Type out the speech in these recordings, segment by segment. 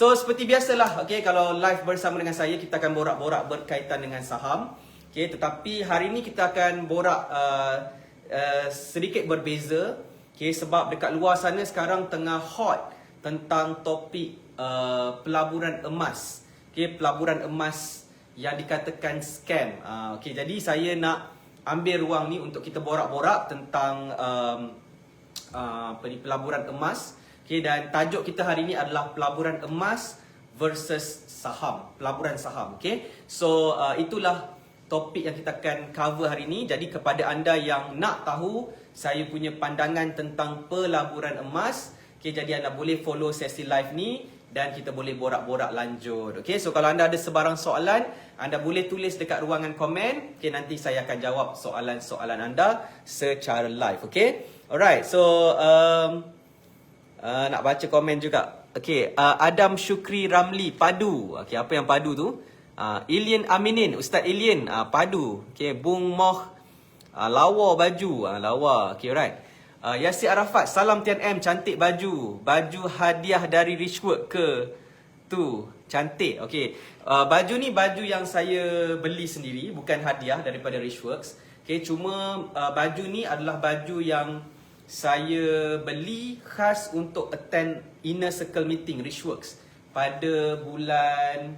So seperti biasalah, okay, kalau live bersama dengan saya, kita akan borak-borak berkaitan dengan saham. Okay, tetapi hari ini kita akan borak sedikit berbeza. Okay, sebab dekat luar sana sekarang tengah hot tentang topik pelaburan emas. Okay, pelaburan emas yang dikatakan scam. Okay, jadi saya nak ambil ruang ni untuk kita borak-borak tentang pelaburan emas. Okay, dan tajuk kita hari ini adalah pelaburan emas versus saham, pelaburan saham. Okay, so itulah topik yang kita akan cover hari ini. Jadi kepada anda yang nak tahu saya punya pandangan tentang pelaburan emas, okay, jadi anda boleh follow sesi live ni dan kita boleh borak-borak lanjut. Okay, so kalau anda ada sebarang soalan, anda boleh tulis dekat ruangan komen. Okay, nanti saya akan jawab soalan-soalan anda secara live. Okay, alright, so nak baca komen juga. Okay, Adam Syukri Ramli, padu. Okay, apa yang padu tu? Ilyan Aminin, Ustaz Ilyan, padu. Okay, Bung Moh, lawa baju. Lawa, okay, right. Yasir Arafat, salam Tian M, cantik baju. Baju hadiah dari Richwork ke? Tu, cantik. Okay, baju ni baju yang saya beli sendiri, bukan hadiah daripada Richworks. Okay, cuma baju ni adalah baju yang saya beli khas untuk attend inner circle meeting Richworks pada bulan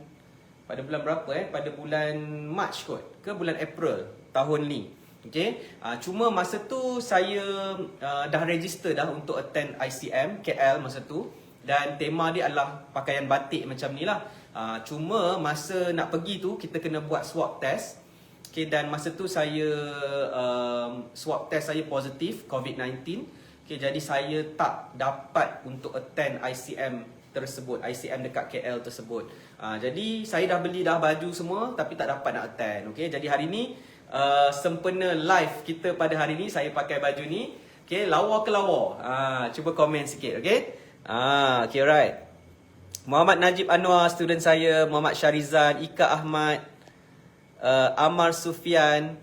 berapa pada bulan March kot ke bulan April tahun ni. Okey, cuma masa tu saya dah register dah untuk attend ICM KL masa tu, dan tema dia adalah pakaian batik macam ni lah. Cuma masa nak pergi tu kita kena buat swab test. Okay, dan masa tu saya swab test saya positif COVID-19. Okay, jadi saya tak dapat untuk attend ICM tersebut, ICM dekat KL tersebut. Jadi saya dah beli dah baju semua tapi tak dapat nak attend. Okay, jadi hari ni sempena live kita pada hari ni saya pakai baju ni. Okay, lawa ke lawa? Cuba komen sikit. Okay, okay, right. Muhammad Najib Anwar, student saya. Muhammad Syarizan, Ika Ahmad, Amar Sufian.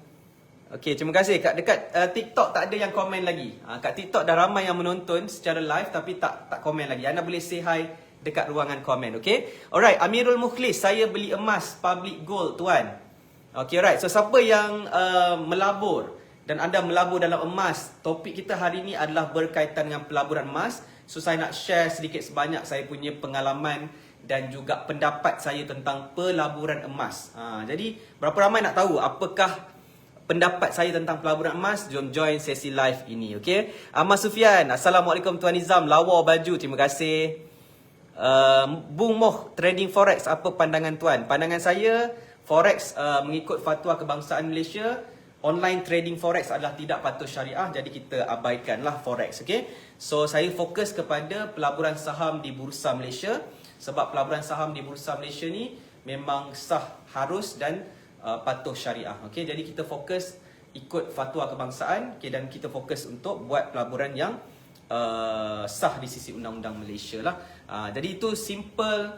Okey, terima kasih. Dekat TikTok tak ada yang komen lagi. Kat TikTok dah ramai yang menonton secara live tapi tak komen lagi. Anda boleh say hi dekat ruangan komen, okey? Alright, Amirul Mukhlis, saya beli emas public gold tuan. Okey, alright. So siapa yang melabur dan anda melabur dalam emas, topik kita hari ini adalah berkaitan dengan pelaburan emas. So saya nak share sedikit sebanyak saya punya pengalaman dan juga pendapat saya tentang pelaburan emas. Jadi berapa ramai nak tahu apakah pendapat saya tentang pelaburan emas? Jom join sesi live ini, okey? Ahmad Sufian, Assalamualaikum Tuan Nizam, lawa baju, terima kasih. Bung Moh, trading forex, apa pandangan tuan? Pandangan saya, forex mengikut fatwa kebangsaan Malaysia, online trading forex adalah tidak patuh syariah, jadi kita abaikanlah forex, okey? So saya fokus kepada pelaburan saham di Bursa Malaysia. Sebab pelaburan saham di Bursa Malaysia ni memang sah, harus dan patuh syariah. Okey, jadi kita fokus ikut fatwa kebangsaan, okey, dan kita fokus untuk buat pelaburan yang sah di sisi undang-undang Malaysia lah. Jadi itu simple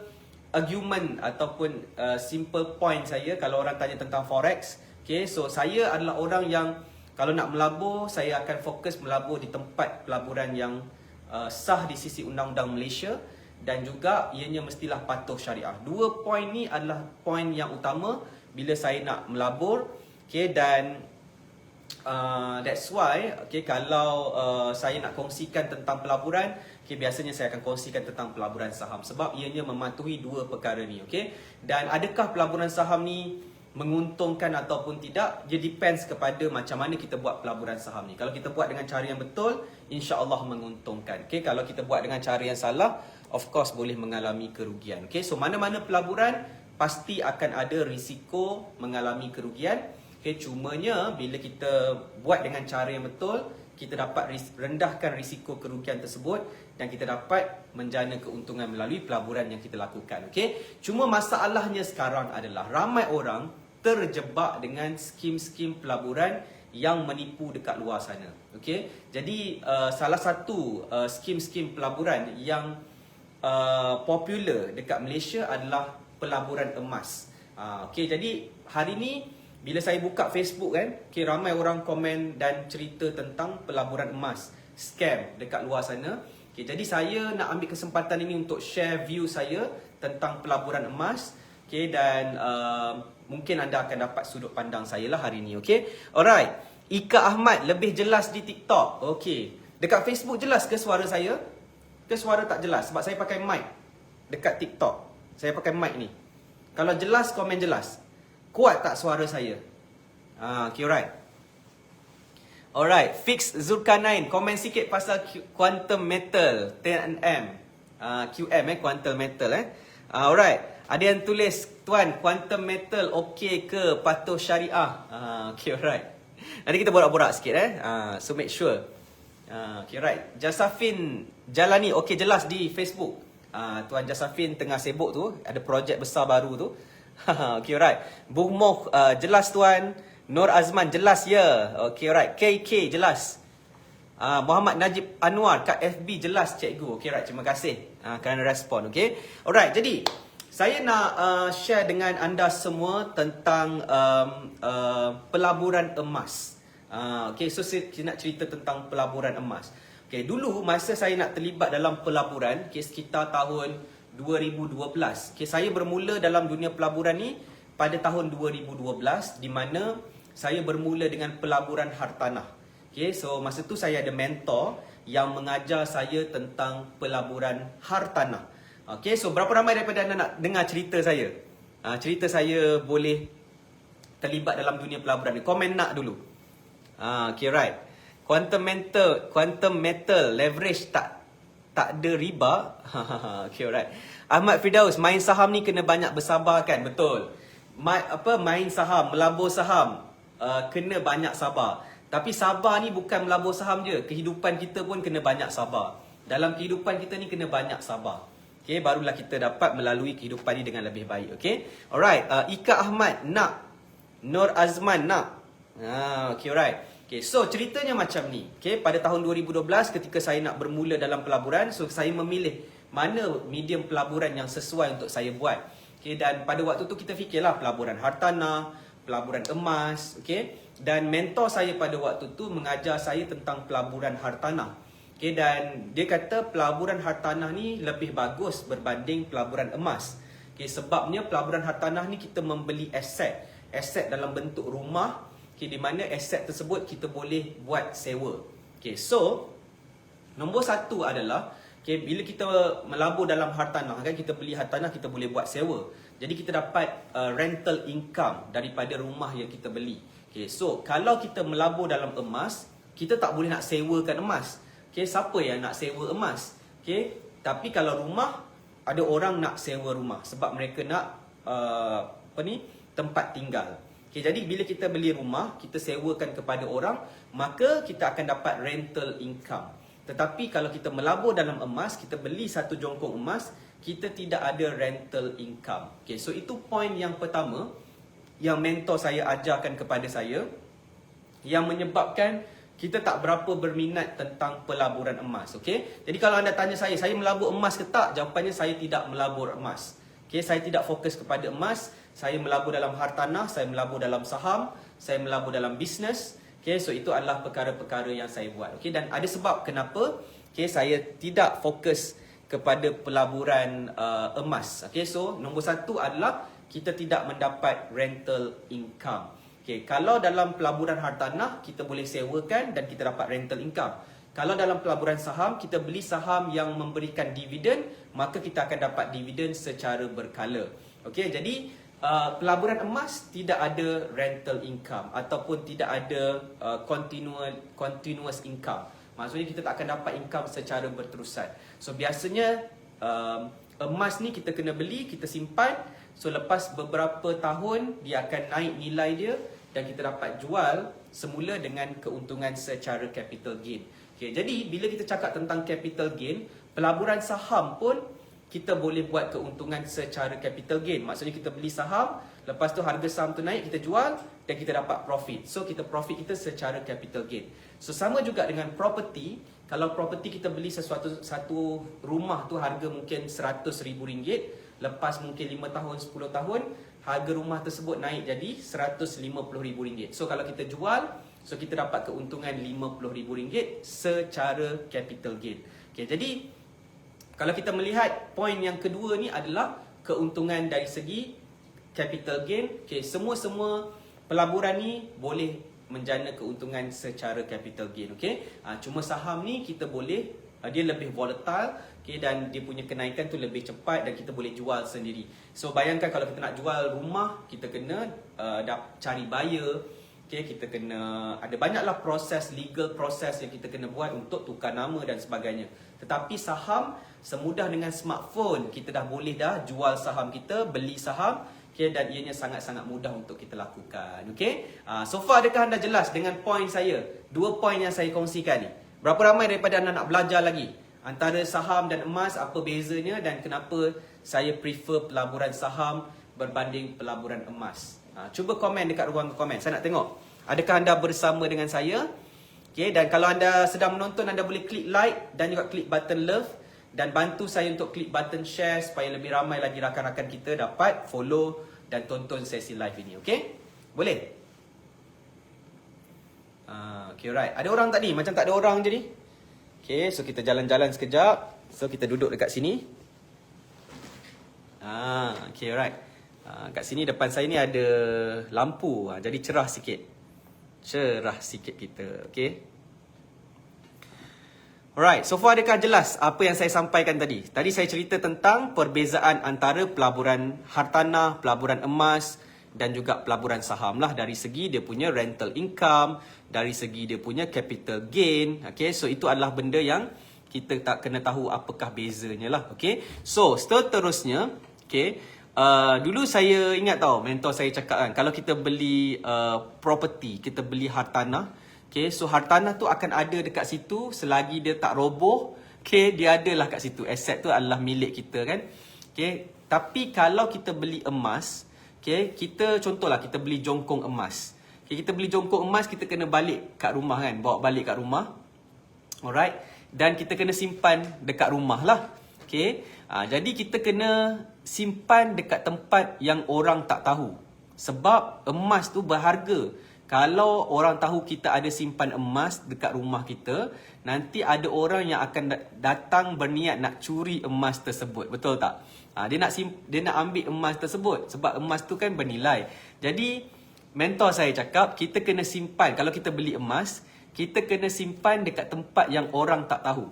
argument ataupun simple point saya kalau orang tanya tentang forex. Okey, so saya adalah orang yang kalau nak melabur, saya akan fokus melabur di tempat pelaburan yang sah di sisi undang-undang Malaysia, dan juga ianya mestilah patuh syariah. Dua poin ni adalah poin yang utama bila saya nak melabur. Okay, dan that's why, okay, kalau saya nak kongsikan tentang pelaburan, okay, biasanya saya akan kongsikan tentang pelaburan saham sebab ianya mematuhi dua perkara ni. Okay, dan adakah pelaburan saham ni menguntungkan ataupun tidak, dia depends kepada macam mana kita buat pelaburan saham ni. Kalau kita buat dengan cara yang betul, insya-Allah menguntungkan. Okay, kalau kita buat dengan cara yang salah, of course boleh mengalami kerugian. Okay, so mana-mana pelaburan pasti akan ada risiko mengalami kerugian. Okay, cumanya bila kita buat dengan cara yang betul, kita dapat rendahkan risiko kerugian tersebut dan kita dapat menjana keuntungan melalui pelaburan yang kita lakukan. Okay, cuma masalahnya sekarang adalah ramai orang terjebak dengan skim-skim pelaburan yang menipu dekat luar sana. Okay, jadi salah satu skim-skim pelaburan yang popular dekat Malaysia adalah pelaburan emas. Okay, jadi hari ni bila saya buka Facebook kan, okay, ramai orang komen dan cerita tentang pelaburan emas, scam dekat luar sana. Okay, jadi saya nak ambil kesempatan ini untuk share view saya tentang pelaburan emas. Okay, dan mungkin anda akan dapat sudut pandang saya lah hari ini. Okay, alright. Ika Ahmad lebih jelas di TikTok. Okay, dekat Facebook jelas ke suara saya? Ke suara tak jelas? Sebab saya pakai mic dekat TikTok. Saya pakai mic ni. Kalau jelas, komen jelas. Kuat tak suara saya? Okay, alright. Alright, Fix Zulkarnain, komen sikit pasal quantum metal 10nm. QM quantum metal alright. Ada yang tulis, tuan, quantum metal okey ke patuh syariah? Okay, alright. Nanti kita borak-borak sikit so make sure. Okay, alright. Jasafin Jalani, okey jelas di Facebook. Tuan Jasafin tengah sibuk tu, ada projek besar baru tu. Okay, alright. Bung Moh, jelas tuan. Nur Azman, jelas ya. Okay, alright. KK, jelas. Muhammad Najib Anwar kat FB, jelas cikgu. Okay, alright. Terima kasih kerana respon. Okay, alright. Jadi, saya nak share dengan anda semua tentang pelaburan emas. Okay, so saya nak cerita tentang pelaburan emas. Okay, dulu masa saya nak terlibat dalam pelaburan, okay, sekitar tahun 2012. Okay, saya bermula dalam dunia pelaburan ni pada tahun 2012, di mana saya bermula dengan pelaburan hartanah. Okay, so masa tu saya ada mentor yang mengajar saya tentang pelaburan hartanah. Okay, so berapa ramai daripada anda nak dengar cerita saya? Cerita saya boleh terlibat dalam dunia pelaburan ni. Komen nak dulu. Okay, right. Quantum metal leverage tak ada riba. Okay, alright. Ahmad Firdaus, main saham ni kena banyak bersabar kan? Betul. Main saham, melabur saham, kena banyak sabar. Tapi sabar ni bukan melabur saham je. Kehidupan kita pun kena banyak sabar. Dalam kehidupan kita ni kena banyak sabar. Okay, barulah kita dapat melalui kehidupan ni dengan lebih baik. Okay, alright. Ika Ahmad nak, Nur Azman nak. Okay, alright. Okay, so ceritanya macam ni. Okay, pada tahun 2012 ketika saya nak bermula dalam pelaburan, so saya memilih mana medium pelaburan yang sesuai untuk saya buat. Okay, dan pada waktu tu kita fikirlah pelaburan hartanah, pelaburan emas. Okay, dan mentor saya pada waktu tu mengajar saya tentang pelaburan hartanah. Okay, dan dia kata pelaburan hartanah ni lebih bagus berbanding pelaburan emas. Okay, sebabnya pelaburan hartanah ni kita membeli aset dalam bentuk rumah. Okay, di mana aset tersebut kita boleh buat sewa. Okay, so nombor satu adalah, okay, bila kita melabur dalam hartanah kan, kita beli hartanah, kita boleh buat sewa. Jadi kita dapat rental income daripada rumah yang kita beli. Okay, so kalau kita melabur dalam emas, kita tak boleh nak sewakan emas. Okay, siapa yang nak sewa emas? Okay, tapi kalau rumah, ada orang nak sewa rumah sebab mereka nak tempat tinggal. Okay, jadi bila kita beli rumah, kita sewakan kepada orang, maka kita akan dapat rental income. Tetapi kalau kita melabur dalam emas, kita beli satu jongkong emas, kita tidak ada rental income. Okay, so itu poin yang pertama yang mentor saya ajarkan kepada saya, yang menyebabkan kita tak berapa berminat tentang pelaburan emas. Okay, jadi kalau anda tanya saya melabur emas ke tak? Jawapannya saya tidak melabur emas. Okay, saya tidak fokus kepada emas. Saya melabur dalam hartanah, saya melabur dalam saham, saya melabur dalam bisnes. Okay, so itu adalah perkara-perkara yang saya buat. Okay, dan ada sebab kenapa saya tidak fokus kepada pelaburan emas. Okay, so nombor satu adalah kita tidak mendapat rental income. Okay, kalau dalam pelaburan hartanah, kita boleh sewakan dan kita dapat rental income. Kalau dalam pelaburan saham, kita beli saham yang memberikan dividen, maka kita akan dapat dividen secara berkala. Okay, jadi pelaburan emas tidak ada rental income ataupun tidak ada continuous income. Maksudnya kita tak akan dapat income secara berterusan. So biasanya emas ni kita kena beli, kita simpan. So lepas beberapa tahun dia akan naik nilai dia dan kita dapat jual semula dengan keuntungan secara capital gain. Okay, jadi bila kita cakap tentang capital gain, pelaburan saham pun kita boleh buat keuntungan secara capital gain. Maksudnya kita beli saham, lepas tu harga saham tu naik, kita jual dan kita dapat profit. So kita profit kita secara capital gain. So sama juga dengan property. Kalau property kita beli satu rumah tu harga mungkin RM100,000, lepas mungkin 5 tahun, 10 tahun, harga rumah tersebut naik jadi RM150,000. So kalau kita jual, so kita dapat keuntungan RM50,000 secara capital gain. Okay, jadi kalau kita melihat poin yang kedua ni adalah keuntungan dari segi capital gain. Okay, semua pelaburan ni boleh menjana keuntungan secara capital gain. Okay, cuma saham ni kita boleh, dia lebih volatile, okay, dan dia punya kenaikan tu lebih cepat dan kita boleh jual sendiri. So bayangkan kalau kita nak jual rumah, kita kena cari buyer. Okay, kita kena ada banyaklah proses, legal proses yang kita kena buat untuk tukar nama dan sebagainya. Tetapi saham semudah dengan smartphone, kita dah boleh jual saham kita, beli saham, okay, dan ianya sangat-sangat mudah untuk kita lakukan. Okay, so far adakah anda jelas dengan poin saya? 2 poin yang saya kongsikan ni. Berapa ramai daripada anda nak belajar lagi antara saham dan emas, apa bezanya dan kenapa saya prefer pelaburan saham berbanding pelaburan emas? Cuba komen dekat ruang komen. Saya nak tengok adakah anda bersama dengan saya. Okay, dan kalau anda sedang menonton, anda boleh klik like dan juga klik button love. Dan bantu saya untuk klik button share supaya lebih ramai lagi rakan-rakan kita dapat follow dan tonton sesi live ini. Okay? Boleh? Okay, right. Ada orang tak ni? Macam tak ada orang je ni. Okay, so kita jalan-jalan sekejap. So kita duduk dekat sini. Okay, right. Kat sini depan saya ni ada lampu, jadi cerah sikit. Cerah sikit kita. Okay. Alright, so far adakah jelas apa yang saya sampaikan tadi? Tadi saya cerita tentang perbezaan antara pelaburan hartanah, pelaburan emas dan juga pelaburan saham lah. Dari segi dia punya rental income, dari segi dia punya capital gain. Okay, so itu adalah benda yang kita tak kena tahu apakah bezanya lah. Okay, so seterusnya, okay, dulu saya ingat tau, mentor saya cakap kan, kalau kita beli property, kita beli hartanah, okay, so hartanah tu akan ada dekat situ selagi dia tak roboh. Okay, dia adalah kat situ. Aset tu adalah milik kita kan. Okay, tapi kalau kita beli emas, okay, kita contohlah kita beli jongkong emas. Okay, kita beli jongkong emas, kita kena balik kat rumah kan. Bawa balik kat rumah. Alright. Dan kita kena simpan dekat rumah lah. Okay, jadi kita kena simpan dekat tempat yang orang tak tahu. Sebab emas tu berharga. Kalau orang tahu kita ada simpan emas dekat rumah kita, nanti ada orang yang akan datang berniat nak curi emas tersebut. Betul tak? Dia nak ambil emas tersebut sebab emas tu kan bernilai. Jadi mentor saya cakap kita kena simpan. Kalau kita beli emas, kita kena simpan dekat tempat yang orang tak tahu.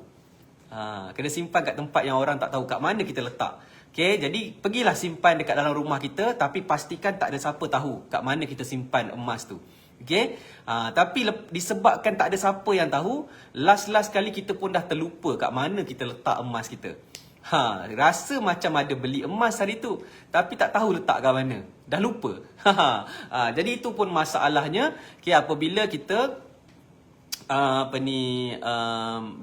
Kena simpan kat tempat yang orang tak tahu kat mana kita letak. Okay, jadi pergilah simpan dekat dalam rumah kita, tapi pastikan tak ada siapa tahu kat mana kita simpan emas tu. Okay, tapi disebabkan tak ada siapa yang tahu, last kali kita pun dah terlupa kat mana kita letak emas kita. Rasa macam ada beli emas hari tu, tapi tak tahu letak kat mana. Dah lupa. Jadi itu pun masalahnya. Okay, apabila kita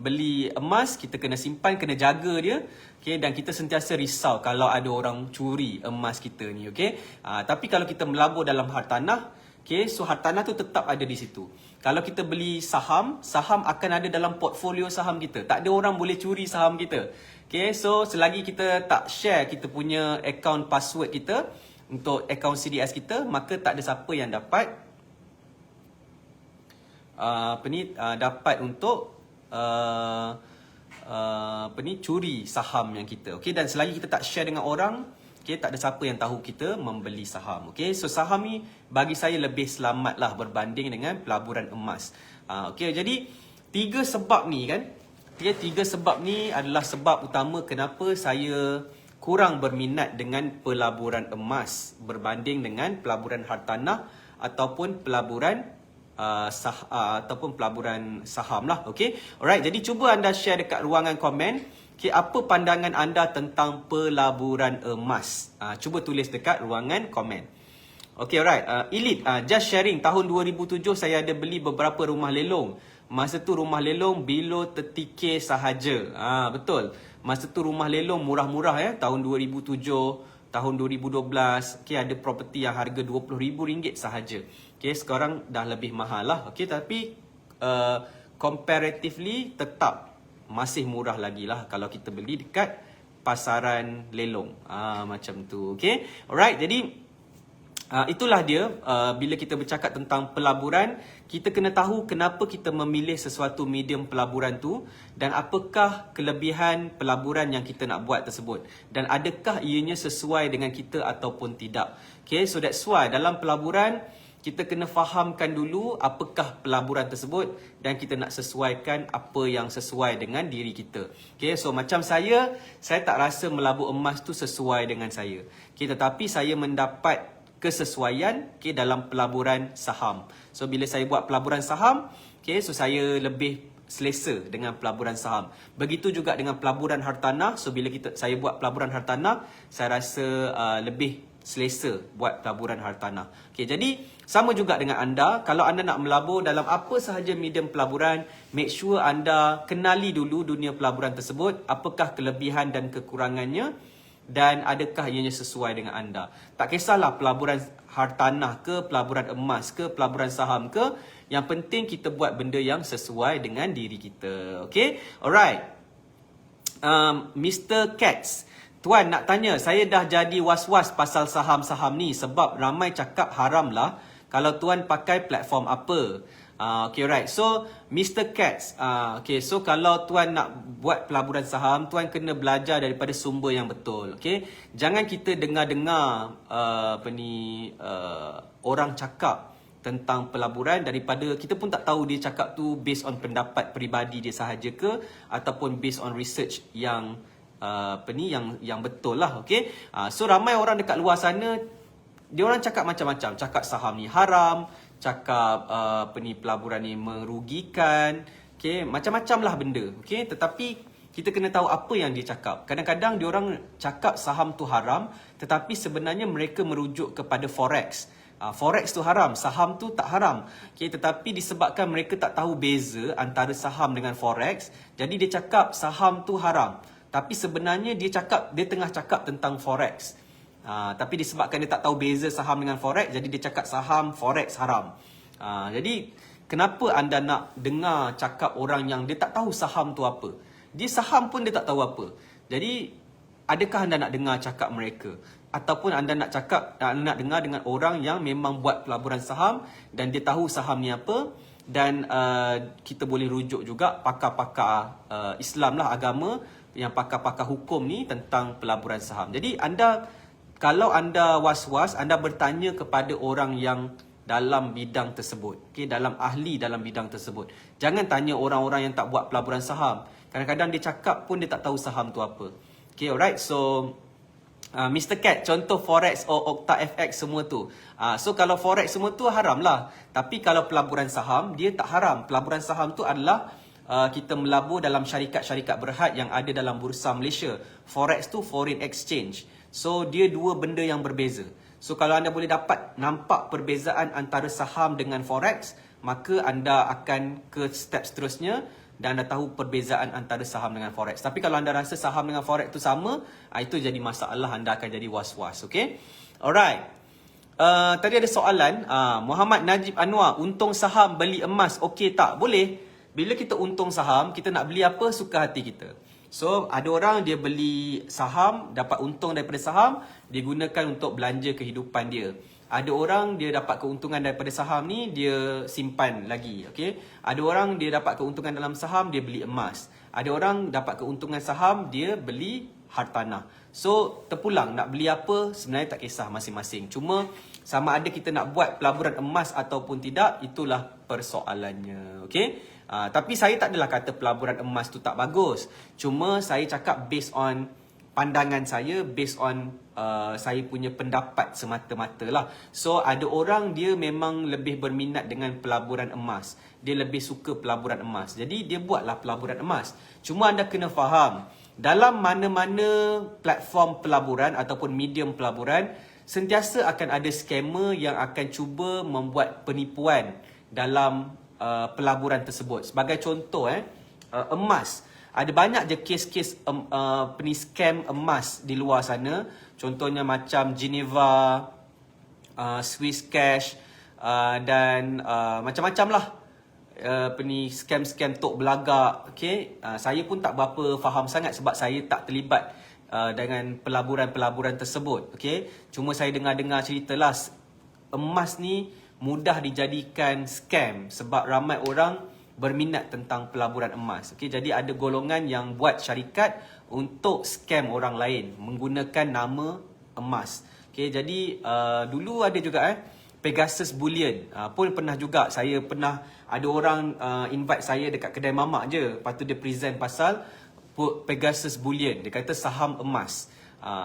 beli emas, kita kena simpan, kena jaga dia. Okay, dan kita sentiasa risau kalau ada orang curi emas kita ni. Okay, tapi kalau kita melabur dalam hartanah, okay, so hartanah tu tetap ada di situ. Kalau kita beli saham, saham akan ada dalam portfolio saham kita. Tak ada orang boleh curi saham kita. Okay, so selagi kita tak share kita punya account password kita untuk account CDS kita, maka tak ada siapa yang dapat dapat untuk curi saham yang kita. Okay, dan selagi kita tak share dengan orang, okay, tak ada siapa yang tahu kita membeli saham. Okay, so saham ni bagi saya lebih selamat lah berbanding dengan pelaburan emas. Okay, jadi 3 sebab ni kan. Okay, 3 sebab ni adalah sebab utama kenapa saya kurang berminat dengan pelaburan emas berbanding dengan pelaburan hartanah ataupun pelaburan ataupun pelaburan saham lah. Okay, alright, jadi cuba anda share dekat ruangan komen. Okay, apa pandangan anda tentang pelaburan emas? Cuba tulis dekat ruangan komen. Okay, alright. Elite, just sharing. Tahun 2007 saya ada beli beberapa rumah lelong. Masa tu rumah lelong below 30k sahaja. Betul. Masa tu rumah lelong murah-murah ya. Tahun 2007, tahun 2012. Okay, ada property yang harga RM20,000 sahaja. Okay, sekarang dah lebih mahal lah. Okay, tapi comparatively tetap masih murah lagi lah kalau kita beli dekat pasaran lelong. Macam tu. Okay, alright. Jadi Itulah dia, bila kita bercakap tentang pelaburan, kita kena tahu kenapa kita memilih sesuatu medium pelaburan tu dan apakah kelebihan pelaburan yang kita nak buat tersebut dan adakah ianya sesuai dengan kita ataupun tidak. Okay, so that's why dalam pelaburan kita kena fahamkan dulu apakah pelaburan tersebut dan kita nak sesuaikan apa yang sesuai dengan diri kita. Okay, so macam saya tak rasa melabur emas tu sesuai dengan saya. Okay, tetapi saya mendapat kesesuaian dalam pelaburan saham. So bila saya buat pelaburan saham, so saya lebih selesa dengan pelaburan saham. Begitu juga dengan pelaburan hartanah. So bila saya buat pelaburan hartanah, saya rasa lebih selesa buat pelaburan hartanah. Jadi sama juga dengan anda, kalau anda nak melabur dalam apa sahaja medium pelaburan, make sure anda kenali dulu dunia pelaburan tersebut, apakah kelebihan dan kekurangannya dan adakah ianya sesuai dengan anda. Tak kisahlah pelaburan hartanah ke, pelaburan emas ke, pelaburan saham ke, yang penting kita buat benda yang sesuai dengan diri kita. Okay, alright. Mr. Katz, Tuan nak tanya, saya dah jadi was-was pasal saham-saham ni sebab ramai cakap haram lah. Kalau Tuan pakai platform apa? Okay, right. So, Mr. Katz, okay, so kalau Tuan nak buat pelaburan saham, Tuan kena belajar daripada sumber yang betul. Okay, jangan kita dengar-dengar orang cakap tentang pelaburan daripada kita pun tak tahu dia cakap tu based on pendapat peribadi dia sahaja ke ataupun based on research yang yang betul lah. Okay, so ramai orang dekat luar sana dia orang cakap macam-macam, cakap saham ni haram, cakap pelaburan ni merugikan, okay, macam-macam lah benda. Okay, tetapi kita kena tahu apa yang dia cakap. Kadang-kadang dia orang cakap saham tu haram, tetapi sebenarnya mereka merujuk kepada forex. Forex tu haram, saham tu tak haram. Okay, tetapi disebabkan mereka tak tahu beza antara saham dengan forex, jadi dia cakap saham tu haram. Tapi sebenarnya dia tengah cakap tentang forex. Tapi disebabkan dia tak tahu beza saham dengan forex, jadi dia cakap saham forex haram. Jadi kenapa anda nak dengar cakap orang yang dia tak tahu saham tu apa? Dia saham pun dia tak tahu apa. Jadi adakah anda nak dengar cakap mereka? Ataupun anda nak dengar dengan orang yang memang buat pelaburan saham dan dia tahu saham ni apa? Dan kita boleh rujuk juga pakar-pakar Islam lah, agama, yang pakar-pakar hukum ni tentang pelaburan saham. Jadi kalau anda was-was, anda bertanya kepada orang yang dalam bidang tersebut. Okay, dalam ahli dalam bidang tersebut. Jangan tanya orang-orang yang tak buat pelaburan saham. Kadang-kadang dia cakap pun dia tak tahu saham tu apa. Okay, alright. So, Mr. Cat, contoh Forex or Okta FX semua tu. So, kalau Forex semua tu haram lah. Tapi kalau pelaburan saham, dia tak haram. Pelaburan saham tu adalah kita melabur dalam syarikat-syarikat berhad yang ada dalam bursa Malaysia. Forex tu foreign exchange. So, dia dua benda yang berbeza. So, kalau anda boleh nampak perbezaan antara saham dengan forex, maka anda akan ke step seterusnya dan anda tahu perbezaan antara saham dengan forex. Tapi kalau anda rasa saham dengan forex tu sama, itu jadi masalah, anda akan jadi was-was. Okay? Alright. Tadi ada soalan, Muhammad Najib Anwar, untung saham beli emas okey tak? Boleh. Bila kita untung saham, kita nak beli apa suka hati kita. So, ada orang dia beli saham, dapat untung daripada saham, dia gunakan untuk belanja kehidupan dia. Ada orang dia dapat keuntungan daripada saham ni, dia simpan lagi. Okay? Ada orang dia dapat keuntungan dalam saham, dia beli emas. Ada orang dapat keuntungan saham, dia beli hartanah. So, terpulang nak beli apa, sebenarnya tak kisah masing-masing. Cuma, sama ada kita nak buat pelaburan emas ataupun tidak, itulah persoalannya. Okay? Tapi saya tak adalah kata pelaburan emas tu tak bagus. Cuma saya cakap based on pandangan saya, based on saya punya pendapat semata-mata lah. So ada orang dia memang lebih berminat dengan pelaburan emas. Dia lebih suka pelaburan emas. Jadi dia buatlah pelaburan emas. Cuma anda kena faham, dalam mana-mana platform pelaburan ataupun medium pelaburan, sentiasa akan ada scammer yang akan cuba membuat penipuan dalam pelaburan tersebut. Sebagai contoh, emas. Ada banyak je kes-kes scam emas di luar sana. Contohnya macam Geneva, Swiss Cash dan macam-macam lah. Scam-scam tok belagak. Okay? Saya pun tak berapa faham sangat sebab saya tak terlibat dengan pelaburan-pelaburan tersebut. Okay? Cuma saya dengar-dengar cerita lah. emas ni mudah dijadikan scam sebab ramai orang berminat tentang pelaburan emas. Okey, jadi ada golongan yang buat syarikat untuk scam orang lain menggunakan nama emas. Okey, jadi dulu ada juga Pegasus Bullion. Pun pernah juga, saya pernah ada orang invite saya dekat kedai mamak je. Lepas tu dia present pasal Pegasus Bullion. Dia kata saham emas.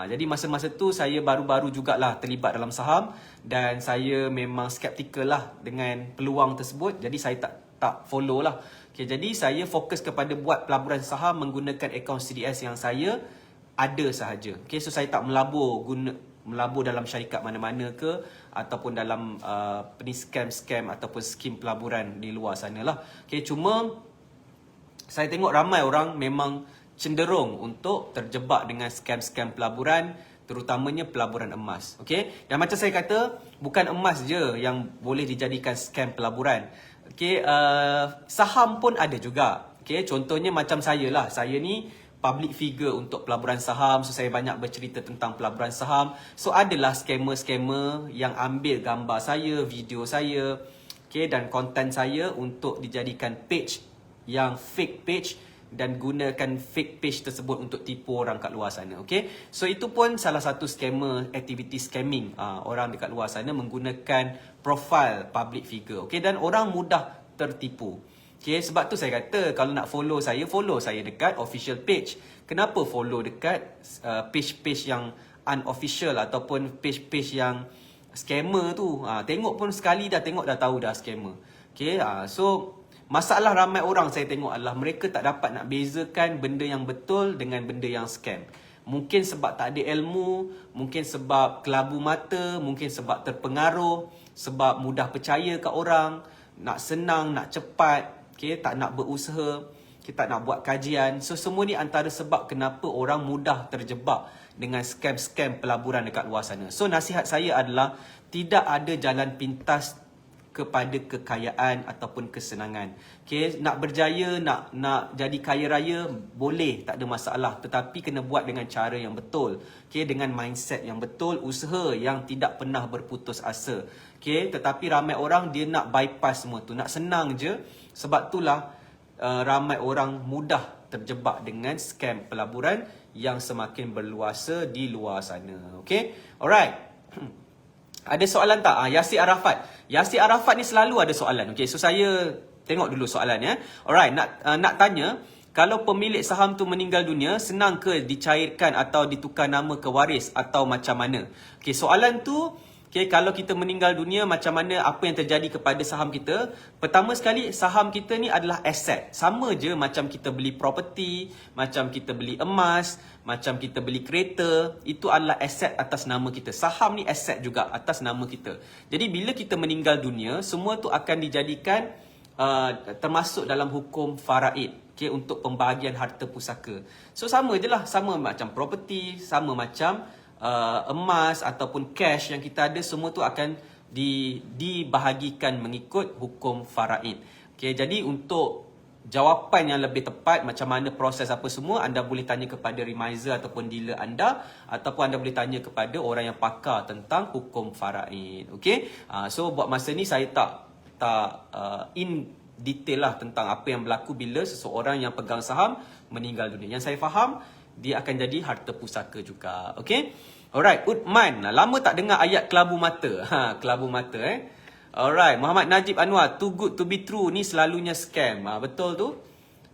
Jadi masa-masa tu saya baru-baru jugalah terlibat dalam saham dan saya memang skeptikal lah dengan peluang tersebut. Jadi saya tak follow lah. Okay, jadi saya fokus kepada buat pelaburan saham menggunakan akaun CDS yang saya ada sahaja. Okay, so saya tak melabur dalam syarikat mana-mana ke ataupun dalam scam-scam ataupun skim pelaburan di luar sana lah. Okay, cuma saya tengok ramai orang memang cenderung untuk terjebak dengan scam-scam pelaburan, terutamanya pelaburan emas. Okey, dan macam saya kata, bukan emas je yang boleh dijadikan scam pelaburan. Okey, saham pun ada juga. Okey, contohnya macam saya lah. Saya ni public figure untuk pelaburan saham, so saya banyak bercerita tentang pelaburan saham. So adalah scammer-scammer yang ambil gambar saya, video saya, okey, dan konten saya untuk dijadikan page yang fake page dan gunakan fake page tersebut untuk tipu orang kat luar sana. Okay? So itu pun salah satu scammer, activity scamming orang dekat luar sana menggunakan profile public figure. Okay? Dan orang mudah tertipu. Okay? Sebab tu saya kata kalau nak follow saya dekat official page. Kenapa follow dekat page-page yang unofficial ataupun page-page yang scammer tu? Tengok pun sekali dah tengok dah tahu dah scammer. Okay? So masalah ramai orang saya tengok adalah mereka tak dapat nak bezakan benda yang betul dengan benda yang scam. Mungkin sebab tak ada ilmu, mungkin sebab kelabu mata, mungkin sebab terpengaruh, sebab mudah percaya kat orang, nak senang, nak cepat, okay, tak nak berusaha, kita tak nak buat kajian. So semua ni antara sebab kenapa orang mudah terjebak dengan scam-scam pelaburan dekat luar sana. So nasihat saya adalah tidak ada jalan pintas kepada kekayaan ataupun kesenangan. Okay, nak berjaya, nak jadi kaya raya, boleh, tak ada masalah. Tetapi kena buat dengan cara yang betul. Okay, dengan mindset yang betul, usaha yang tidak pernah berputus asa. Okay, tetapi ramai orang dia nak bypass semua tu, nak senang je. Sebab itulah ramai orang mudah terjebak dengan scam pelaburan yang semakin berluasa di luar sana. Okay, alright. Ada soalan tak? Yasir Arafat. Yasir Arafat ni selalu ada soalan. Okay, so saya tengok dulu soalannya. Alright, nak tanya, kalau pemilik saham tu meninggal dunia, senang ke dicairkan atau ditukar nama ke waris atau macam mana? Okay, soalan tu, okay, kalau kita meninggal dunia, macam mana, apa yang terjadi kepada saham kita? Pertama sekali, saham kita ni adalah aset. Sama je macam kita beli property, macam kita beli emas, macam kita beli kereta, itu adalah aset atas nama kita. Saham ni aset juga atas nama kita. Jadi bila kita meninggal dunia, semua tu akan dijadikan termasuk dalam hukum faraid, okay, untuk pembahagian harta pusaka. So sama je lah, sama macam property, sama macam emas ataupun cash yang kita ada, semua tu akan dibahagikan mengikut hukum faraid. Okay, jadi untuk jawapan yang lebih tepat macam mana proses apa semua, anda boleh tanya kepada remiser ataupun dealer anda, ataupun anda boleh tanya kepada orang yang pakar tentang hukum faraid. Okay, so buat masa ni saya tak in detail lah tentang apa yang berlaku bila seseorang yang pegang saham meninggal dunia. Yang saya faham, dia akan jadi harta pusaka juga. Okay, alright. Uthman, lama tak dengar ayat kelabu mata. Kelabu mata Alright, Muhammad Najib Anwar, too good to be true ni selalunya scam. Betul tu.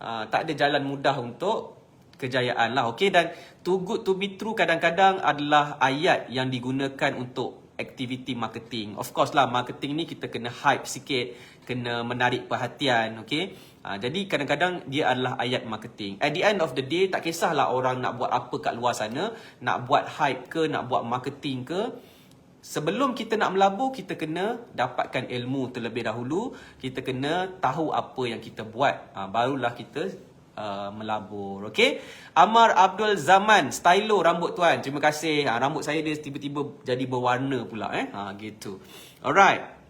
Tak ada jalan mudah untuk kejayaan lah. Okay, dan too good to be true kadang-kadang adalah ayat yang digunakan untuk aktiviti marketing. Of course lah, marketing ni kita kena hype sikit, kena menarik perhatian. Okay, jadi kadang-kadang dia adalah ayat marketing. At the end of the day, tak kisahlah orang nak buat apa kat luar sana, nak buat hype ke, nak buat marketing ke, sebelum kita nak melabur, kita kena dapatkan ilmu terlebih dahulu. Kita kena tahu apa yang kita buat, barulah kita melabur. Okay, Amar Abdul Zaman, stylo rambut tuan, terima kasih. Rambut saya dia tiba-tiba jadi berwarna pula gitu. Alright.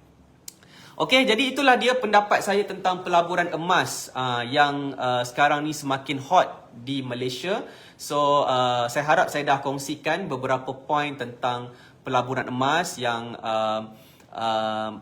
Okay, jadi itulah dia pendapat saya tentang pelaburan emas yang sekarang ni semakin hot di Malaysia. So saya harap saya dah kongsikan beberapa poin tentang pelaburan emas yang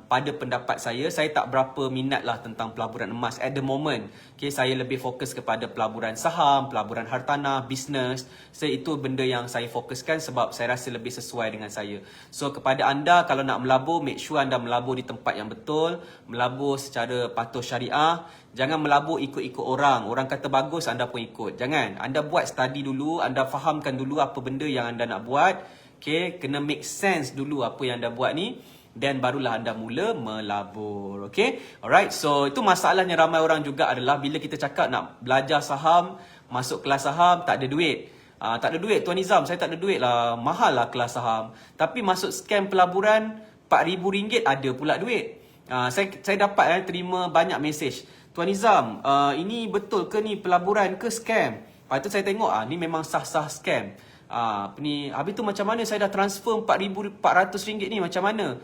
pada pendapat saya tak berapa minat lah tentang pelaburan emas at the moment. Okay, saya lebih fokus kepada pelaburan saham, pelaburan hartanah, bisnes. So itu benda yang saya fokuskan sebab saya rasa lebih sesuai dengan saya. So kepada anda, kalau nak melabur, make sure anda melabur di tempat yang betul, melabur secara patuh syariah. Jangan melabur ikut-ikut orang. Orang kata bagus, anda pun ikut. Jangan. Anda buat study dulu, anda fahamkan dulu apa benda yang anda nak buat. Okay, kena make sense dulu apa yang anda buat ni. Dan barulah anda mula melabur. Okay, alright. So itu masalahnya ramai orang juga adalah bila kita cakap nak belajar saham, masuk kelas saham, tak ada duit. Tak ada duit Tuan Nizam, saya tak ada duit lah, mahal lah kelas saham. Tapi masuk scam pelaburan RM4,000 ada pula duit. Saya dapat terima banyak mesej, Tuan Nizam, ini betul ke ni pelaburan ke scam? Lepas tu saya tengok ni memang sah-sah scam. Habis tu macam mana saya dah transfer RM4,400 ni, macam mana?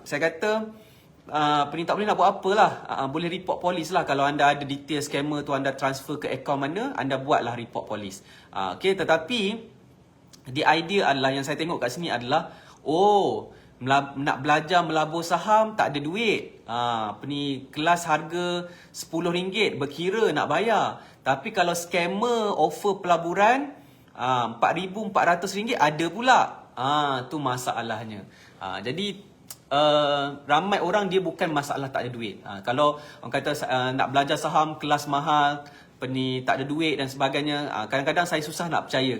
Saya kata tak boleh nak buat apa lah. Boleh report polis lah. Kalau anda ada detail scammer tu, anda transfer ke akaun mana, anda buatlah report polis. Okay, tetapi the idea adalah, yang saya tengok kat sini adalah, nak belajar melabur saham tak ada duit. Kelas harga RM10 berkira nak bayar. Tapi kalau scammer offer pelaburan RM4,400 ada pula. Tu masalahnya. Jadi ramai orang dia bukan masalah tak ada duit. Kalau orang kata nak belajar saham kelas mahal, tak ada duit dan sebagainya, kadang-kadang saya susah nak percaya.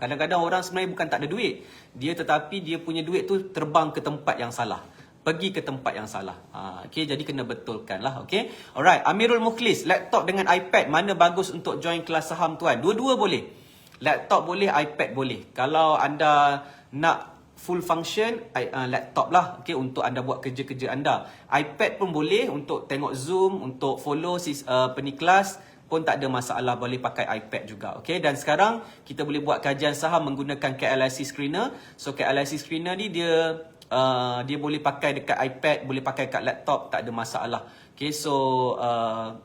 Kadang-kadang orang sebenarnya bukan tak ada duit, tetapi dia punya duit tu terbang ke tempat yang salah, pergi ke tempat yang salah. Okay, jadi kena betulkan lah. Okay, alright. Amirul Mukhlis, laptop dengan iPad mana bagus untuk join kelas saham tuan? Dua-dua boleh. Laptop boleh, iPad boleh. Kalau anda nak full function, laptop lah, okay, untuk anda buat kerja-kerja anda. iPad pun boleh untuk tengok Zoom, untuk follow kelas pun tak ada masalah, boleh pakai iPad juga. Okay, dan sekarang kita boleh buat kajian saham menggunakan KLIC Screener. So KLIC Screener ni dia boleh pakai dekat iPad, boleh pakai kat laptop, tak ada masalah. Okay, so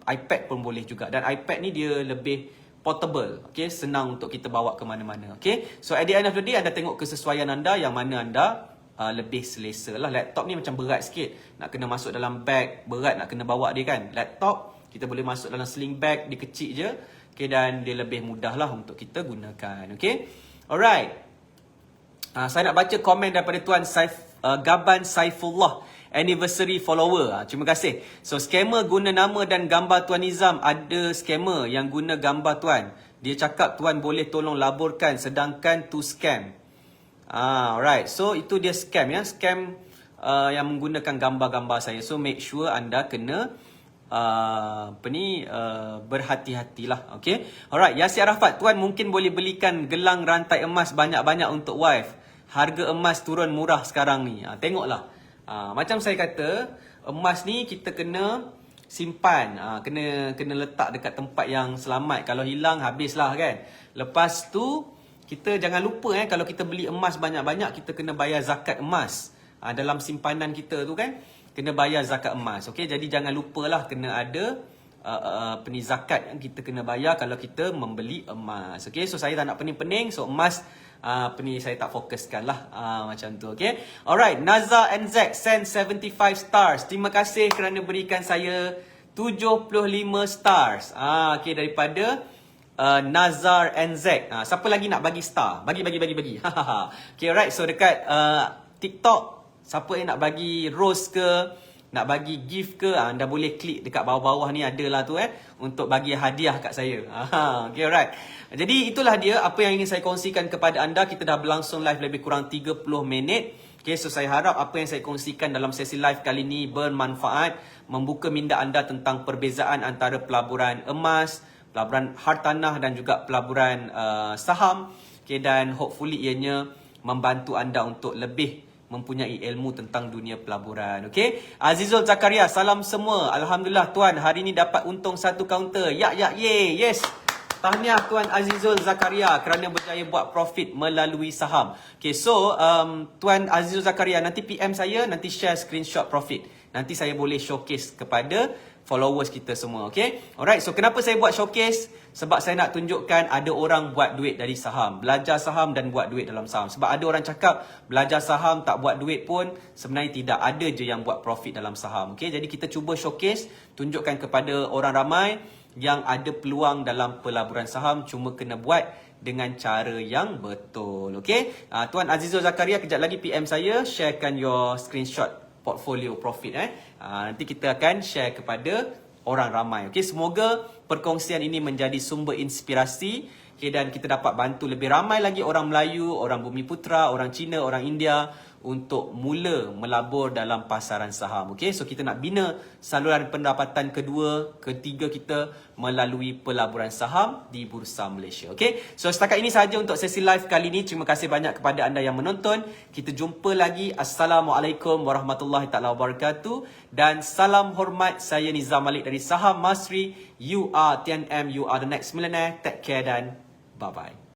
iPad pun boleh juga. Dan iPad ni dia lebih portable, okay, senang untuk kita bawa ke mana-mana. Okay, so at the end of the day, anda tengok kesesuaian anda, yang mana anda lebih selesa lah. Laptop ni macam berat sikit, nak kena masuk dalam bag, berat nak kena bawa dia kan. Laptop kita boleh masuk dalam sling bag, dia kecil je, okay, dan dia lebih mudah lah untuk kita gunakan. Okay, alright. Saya nak baca komen daripada Tuan Gaban Saifullah, anniversary follower. Terima kasih. So scammer guna nama dan gambar Tuan Nizam. Ada scammer yang guna gambar Tuan. Dia cakap Tuan boleh tolong laburkan, sedangkan tu scam. Alright. So itu dia scam ya. Scam yang menggunakan gambar-gambar saya. So make sure anda kena berhati-hatilah. Okay. Alright. Yasir Arafat, Tuan mungkin boleh belikan gelang rantai emas banyak-banyak untuk wife. Harga emas turun murah sekarang ni. Tengoklah. Macam saya kata, emas ni kita kena simpan, kena letak dekat tempat yang selamat. Kalau hilang, habislah kan. Lepas tu, kita jangan lupa kalau kita beli emas banyak-banyak, kita kena bayar zakat emas. Dalam simpanan kita tu kan, kena bayar zakat emas. Okay, jadi jangan lupalah kena ada zakat yang kita kena bayar kalau kita membeli emas. Okay, so saya tak nak pening-pening, so emas saya tak fokuskan lah, macam tu. Okay, alright. Nazar NZ send 75 stars. Terima kasih kerana berikan saya 75 stars. Okay, daripada Nazar NZ. Siapa lagi nak bagi star? Bagi. Okay, alright. So dekat TikTok, siapa yang nak bagi rose ke, nak bagi gift ke, anda boleh klik dekat bawah-bawah ni, ada lah tu untuk bagi hadiah kat saya. Okay, alright. Jadi itulah dia apa yang ingin saya kongsikan kepada anda. Kita dah berlangsung live lebih kurang 30 minit. Okay, so saya harap apa yang saya kongsikan dalam sesi live kali ini bermanfaat, membuka minda anda tentang perbezaan antara pelaburan emas, pelaburan hartanah dan juga pelaburan saham. Okay, dan hopefully ianya membantu anda untuk lebih mempunyai ilmu tentang dunia pelaburan. Okay, Azizul Zakaria, salam semua. Alhamdulillah Tuan, hari ni dapat untung 1 kaunter. Yes. Tahniah Tuan Azizul Zakaria kerana berjaya buat profit melalui saham. Okay, so Tuan Azizul Zakaria, nanti PM saya, nanti share screenshot profit. Nanti saya boleh showcase kepada followers kita semua. Okay, alright, so kenapa saya buat showcase? Sebab saya nak tunjukkan ada orang buat duit dari saham, belajar saham dan buat duit dalam saham. Sebab ada orang cakap belajar saham tak buat duit pun, sebenarnya tidak, ada je yang buat profit dalam saham. Okay, jadi kita cuba showcase, tunjukkan kepada orang ramai yang ada peluang dalam pelaburan saham, cuma kena buat dengan cara yang betul. Okay, Tuan Azizul Zakaria, kejap lagi PM saya, sharekan your screenshot portfolio profit. Nanti kita akan share kepada orang ramai. Okay, semoga perkongsian ini menjadi sumber inspirasi, okay, dan kita dapat bantu lebih ramai lagi orang Melayu, orang Bumiputera, orang Cina, orang India untuk mula melabur dalam pasaran saham. Okay, so kita nak bina saluran pendapatan kedua, ketiga kita melalui pelaburan saham di Bursa Malaysia. Okay, so setakat ini sahaja untuk sesi live kali ini. Terima kasih banyak kepada anda yang menonton. Kita jumpa lagi. Assalamualaikum warahmatullahi taala wabarakatuh. Dan salam hormat, saya Nizam Malik dari Saham Mastery. You are TNM, you are the next millionaire. Take care dan bye-bye.